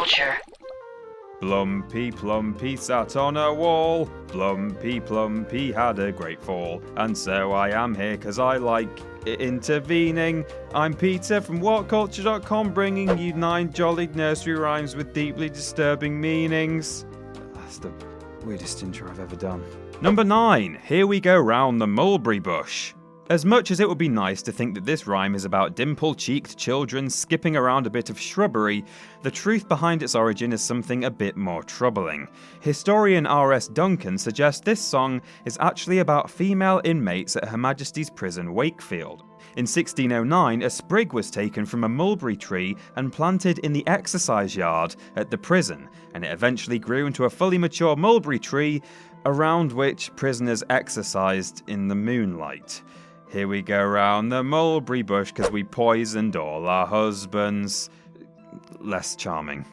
Whatculture. Blumpy Plumpy sat on a wall. Blumpy Plumpy had a great fall. And so I am here because I like intervening. I'm Peter from Whatculture.com, bringing you 9 jolly nursery rhymes with deeply disturbing meanings. That's the weirdest intro I've ever done. Number 9. Here we go round the mulberry bush. As much as it would be nice to think that this rhyme is about dimple-cheeked children skipping around a bit of shrubbery, the truth behind its origin is something a bit more troubling. Historian R.S. Duncan suggests this song is actually about female inmates at Her Majesty's Prison Wakefield. In 1609, a sprig was taken from a mulberry tree and planted in the exercise yard at the prison, and it eventually grew into a fully mature mulberry tree around which prisoners exercised in the moonlight. Here we go round the mulberry bush because we poisoned all our husbands. Less charming.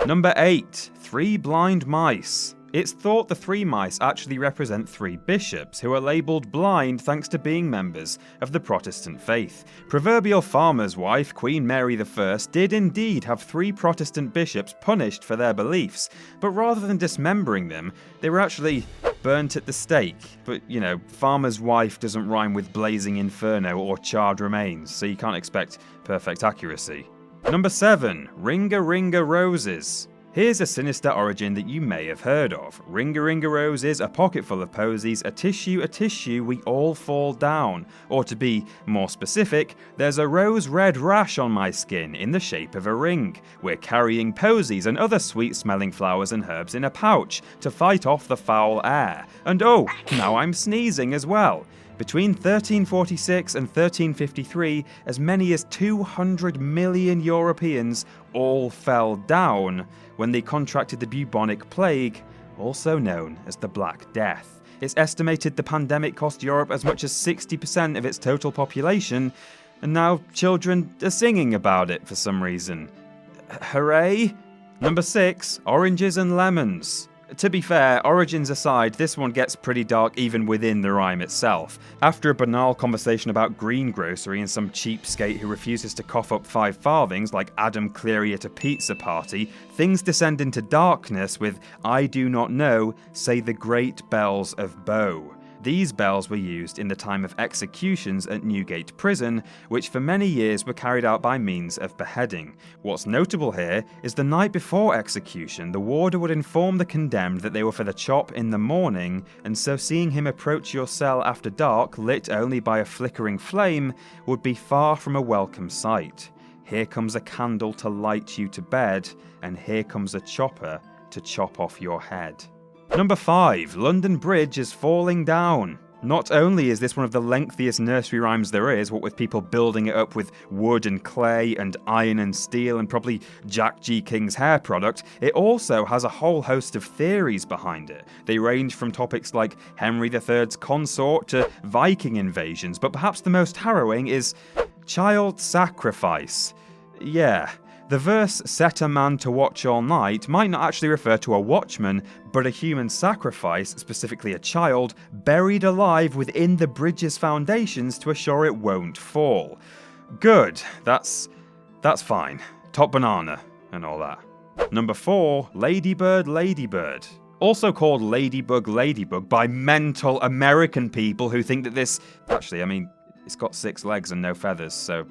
Number 8. 3 blind mice. It's thought the 3 mice actually represent 3 bishops who are labelled blind thanks to being members of the Protestant faith. Proverbial farmer's wife, Queen Mary I, did indeed have 3 Protestant bishops punished for their beliefs, but rather than dismembering them, they were actually burnt at the stake. But, you know, farmer's wife doesn't rhyme with blazing inferno or charred remains, so you can't expect perfect accuracy. Number 7. Ringa Ringa Roses. Here's a sinister origin that you may have heard of. Ringa Ringa Roses, a pocket full of posies, a tissue, we all fall down. Or to be more specific, there's a rose-red rash on my skin in the shape of a ring. We're carrying posies and other sweet-smelling flowers and herbs in a pouch to fight off the foul air. And oh, now I'm sneezing as well. Between 1346 and 1353, as many as 200 million Europeans all fell down when they contracted the bubonic plague, also known as the Black Death. It's estimated the pandemic cost Europe as much as 60% of its total population, and now children are singing about it for some reason. Hooray! Number 6. Oranges and lemons. To be fair, origins aside, this one gets pretty dark even within the rhyme itself. After a banal conversation about greengrocery and some cheapskate who refuses to cough up 5 farthings like Adam Cleary at a pizza party, things descend into darkness with "I do not know, say the great bells of Bow." These bells were used in the time of executions at Newgate Prison, which for many years were carried out by means of beheading. What's notable here is the night before execution, the warder would inform the condemned that they were for the chop in the morning, and so seeing him approach your cell after dark, lit only by a flickering flame, would be far from a welcome sight. Here comes a candle to light you to bed, and here comes a chopper to chop off your head. Number 5. London Bridge is falling down. Not only is this one of the lengthiest nursery rhymes there is, what with people building it up with wood and clay and iron and steel and probably Jack G. King's hair product, it also has a whole host of theories behind it. They range from topics like Henry III's consort to Viking invasions, but perhaps the most harrowing is child sacrifice. Yeah. The verse, "set a man to watch all night," might not actually refer to a watchman, but a human sacrifice, specifically a child, buried alive within the bridge's foundations to assure it won't fall. Good, that's fine. Top banana, and all that. Number 4, Ladybird, Ladybird. Also called Ladybug, Ladybug by mental American people who think that this... Actually, I mean, it's got 6 legs and no feathers, so...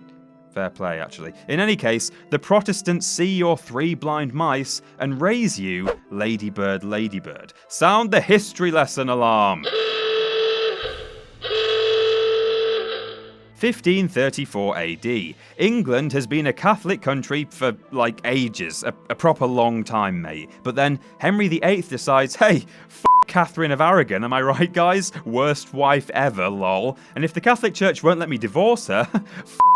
fair play, actually. In any case, the Protestants see your 3 blind mice and raise you Ladybird, Ladybird. Sound the history lesson alarm! 1534 AD. England has been a Catholic country for, like, ages. A proper long time, mate. But then Henry VIII decides, hey, Catherine of Aragon, am I right, guys? Worst wife ever, lol. And if the Catholic Church won't let me divorce her,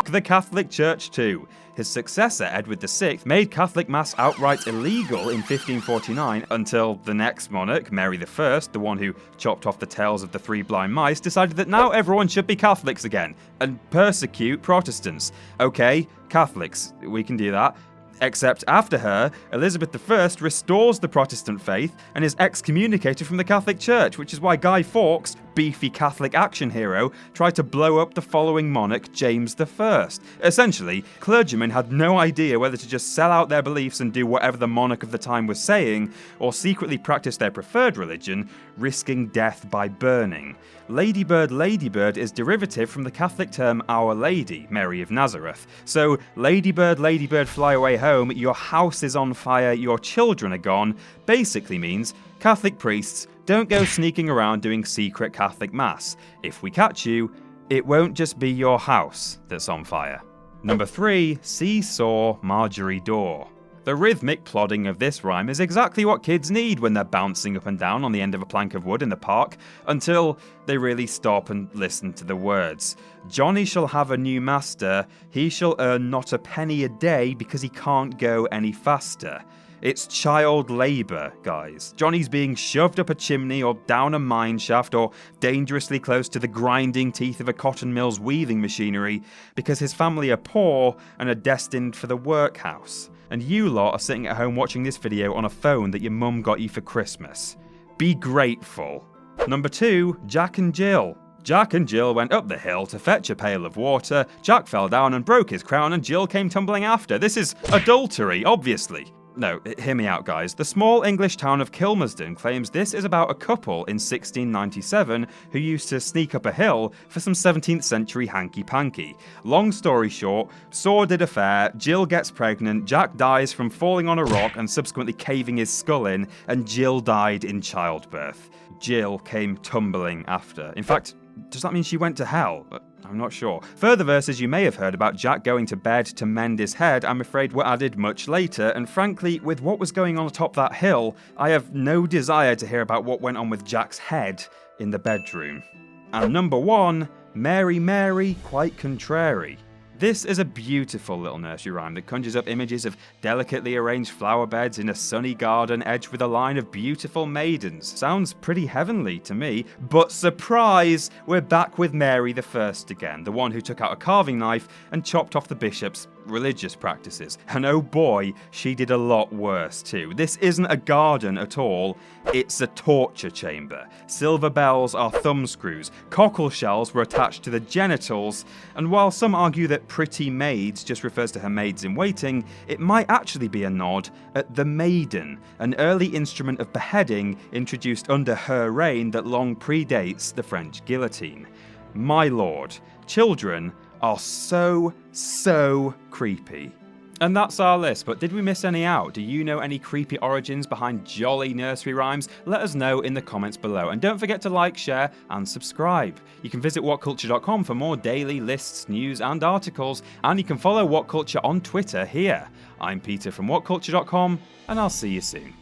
the Catholic Church too. His successor, Edward VI, made Catholic Mass outright illegal in 1549 until the next monarch, Mary I, the one who chopped off the tails of the 3 blind mice, decided that now everyone should be Catholics again and persecute Protestants. Okay, Catholics, we can do that. Except after her, Elizabeth I restores the Protestant faith and is excommunicated from the Catholic Church, which is why Guy Fawkes beefy Catholic action hero tried to blow up the following monarch, James I. Essentially, clergymen had no idea whether to just sell out their beliefs and do whatever the monarch of the time was saying, or secretly practice their preferred religion, risking death by burning. Ladybird, ladybird is derivative from the Catholic term Our Lady, Mary of Nazareth. So, ladybird, ladybird, fly away home, your house is on fire, your children are gone, basically means Catholic priests, don't go sneaking around doing secret Catholic mass. If we catch you, it won't just be your house that's on fire. Number 3, SEESAW, Margery door. The rhythmic plodding of this rhyme is exactly what kids need when they're bouncing up and down on the end of a plank of wood in the park, until they really stop and listen to the words. Johnny shall have a new master, he shall earn not a penny a day because he can't go any faster. It's child labour, guys. Johnny's being shoved up a chimney or down a mine shaft or dangerously close to the grinding teeth of a cotton mill's weaving machinery because his family are poor and are destined for the workhouse. And you lot are sitting at home watching this video on a phone that your mum got you for Christmas. Be grateful. Number 2, Jack and Jill. Jack and Jill went up the hill to fetch a pail of water. Jack fell down and broke his crown and Jill came tumbling after. This is adultery, obviously. No, hear me out, guys. The small English town of Kilmersdon claims this is about a couple in 1697 who used to sneak up a hill for some 17th century hanky-panky. Long story short, sordid affair, Jill gets pregnant, Jack dies from falling on a rock and subsequently caving his skull in, and Jill died in childbirth. Jill came tumbling after. In fact, does that mean she went to hell? I'm not sure. Further verses you may have heard about Jack going to bed to mend his head, I'm afraid were added much later, and frankly, with what was going on atop that hill, I have no desire to hear about what went on with Jack's head in the bedroom. And number 1, Mary Mary, quite contrary. This is a beautiful little nursery rhyme that conjures up images of delicately arranged flower beds in a sunny garden edged with a line of beautiful maidens. Sounds pretty heavenly to me, but surprise, we're back with Mary I again, the one who took out a carving knife and chopped off the bishop's religious practices. And oh boy, she did a lot worse too. This isn't a garden at all, it's a torture chamber. Silver bells are thumbscrews, cockle shells were attached to the genitals, and while some argue that pretty maids just refers to her maids in waiting, it might actually be a nod at the maiden, an early instrument of beheading introduced under her reign that long predates the French guillotine. My lord, children are so creepy. And that's our list, but did we miss any out? Do you know any creepy origins behind jolly nursery rhymes? Let us know in the comments below. And don't forget to like, share, and subscribe. You can visit Whatculture.com for more daily lists, news, and articles, and you can follow Whatculture on Twitter here. I'm Peter from Whatculture.com, and I'll see you soon.